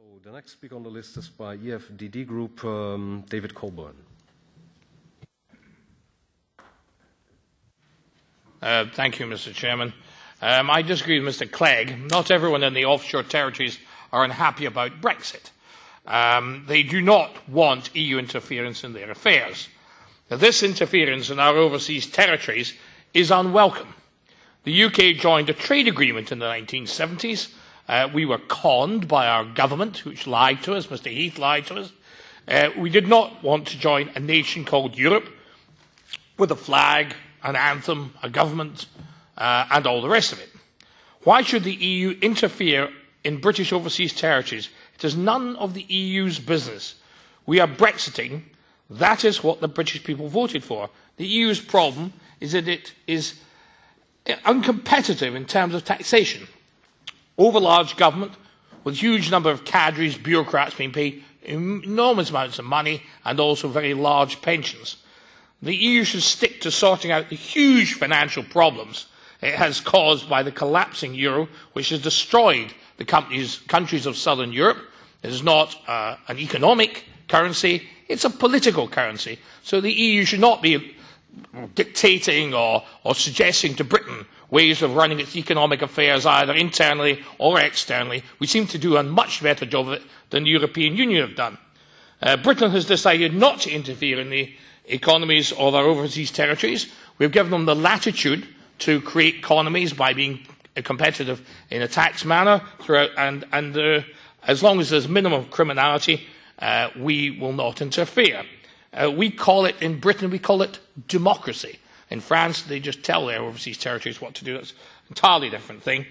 So the next speaker on the list is by EFDD Group, David Coburn. Thank you, Mr. Chairman. I disagree with Mr. Clegg. Not everyone in the offshore territories are unhappy about Brexit. They do not want EU interference in their affairs. Now, this interference in our overseas territories is unwelcome. The UK joined a trade agreement in the 1970s. We were conned by our government, which lied to us. Mr. Heath lied to us. We did not want to join a nation called Europe with a flag, an anthem, a government, and all the rest of it. Why should the EU interfere in British overseas territories? It is none of the EU's business. We are Brexiting. That is what the British people voted for. The EU's problem is that it is uncompetitive in terms of taxation. Overlarge government with a huge number of cadres, bureaucrats being paid enormous amounts of money and also very large pensions. The EU should stick to sorting out the huge financial problems it has caused by the collapsing euro, which has destroyed the countries of southern Europe. It is not an economic currency, it's a political currency. So the EU should not be dictating or suggesting to Britain ways of running its economic affairs either internally or externally. We seem to do a much better job of it than the European Union have done. Britain has decided not to interfere in the economies of our overseas territories. We've given them the latitude to create economies by being competitive in a tax manner throughout, and as long as there's minimum criminality, we will not interfere. We call it, in Britain, we call it democracy. In France, they just tell their overseas territories what to do. That's an entirely different thing.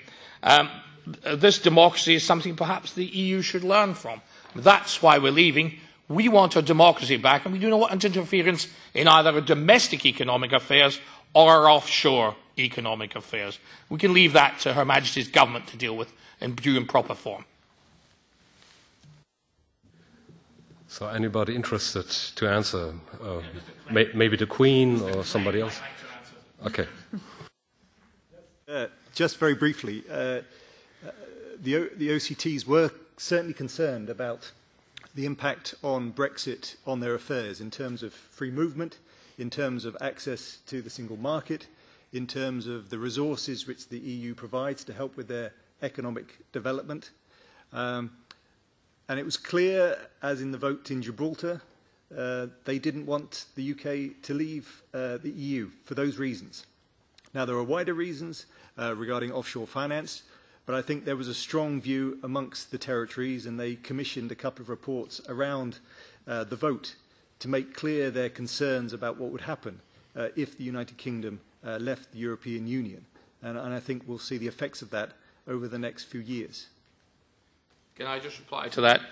This democracy is something perhaps the EU should learn from. That's why we're leaving. We want our democracy back, and we do not want interference in either our domestic economic affairs or our offshore economic affairs. We can leave that to Her Majesty's government to deal with and do in proper form. So anybody interested to answer? Maybe the Queen or somebody else? Okay. Just very briefly, the OCTs were certainly concerned about the impact on Brexit on their affairs in terms of free movement, in terms of access to the single market, in terms of the resources which the EU provides to help with their economic development. And it was clear, as in the vote in Gibraltar, they didn't want the UK to leave the EU for those reasons. Now, there are wider reasons regarding offshore finance, but I think there was a strong view amongst the territories, and they commissioned a couple of reports around the vote to make clear their concerns about what would happen if the United Kingdom left the European Union. And I think we'll see the effects of that over the next few years. Can I just reply to that?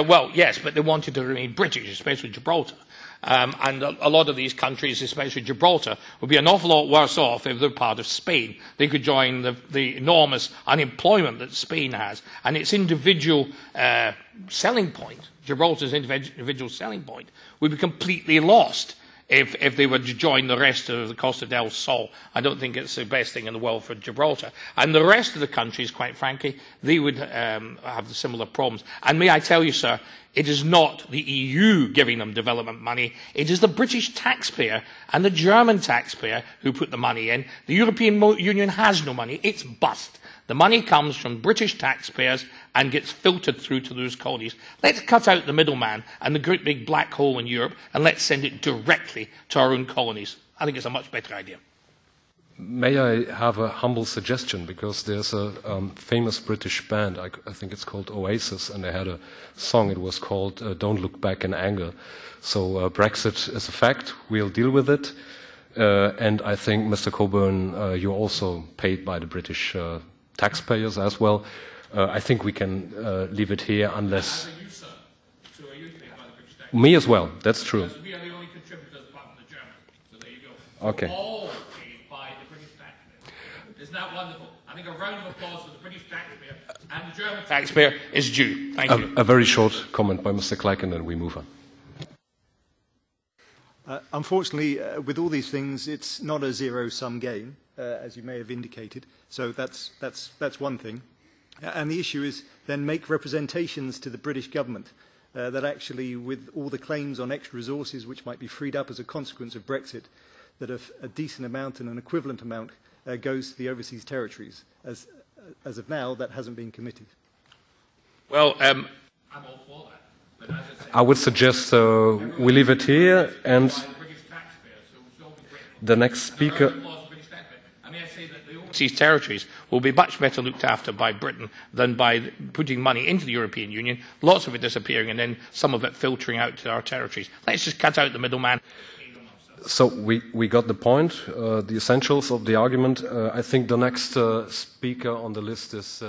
Well, yes, but they wanted to remain British, especially Gibraltar. And a lot of these countries, especially Gibraltar, would be an awful lot worse off if they're part of Spain. They could join the enormous unemployment that Spain has. And its individual selling point, Gibraltar's individual selling point, would be completely lost if they were to join the rest of the Costa del Sol. I don't think it's the best thing in the world for Gibraltar. And the rest of the countries, quite frankly, they would have the similar problems. And may I tell you, sir, it is not the EU giving them development money. It is the British taxpayer and the German taxpayer who put the money in. The European Union has no money. It's bust. The money comes from British taxpayers and gets filtered through to those colonies. Let's cut out the middleman and the great big black hole in Europe, and let's send it directly to our own colonies. I think it's a much better idea. May I have a humble suggestion? Because there's a famous British band, I think it's called Oasis, and they had a song, it was called Don't Look Back in Anger. So Brexit is a fact, we'll deal with it. And I think, Mr. Coburn, you're also paid by the British taxpayers as well. I think we can leave it here unless... Are you, sir? So are you paid by the British taxpayers? Me as well, that's true. Because we are the only contributors apart from the Germans. So there you go. Okay. We're all paid by the British taxpayer. Isn't that wonderful? I think a round of applause for the British taxpayer and the German taxpayer is due. Thank you. A very short comment by Mr. Clegg, and then we move on. Unfortunately, with all these things, it's not a zero-sum game, as you may have indicated. So that's one thing. And the issue is then make representations to the British government that actually, with all the claims on extra resources which might be freed up as a consequence of Brexit, that a decent amount and an equivalent amount goes to the overseas territories. As of now, that hasn't been committed. Well, I'm all for that. But as I said, I would suggest we leave it here, and the next speaker... I say that the overseas territories will be much better looked after by Britain than by putting money into the European Union, lots of it disappearing and then some of it filtering out to our territories. Let's just cut out the middleman. So we got the point, the essentials of the argument. I think the next speaker on the list is...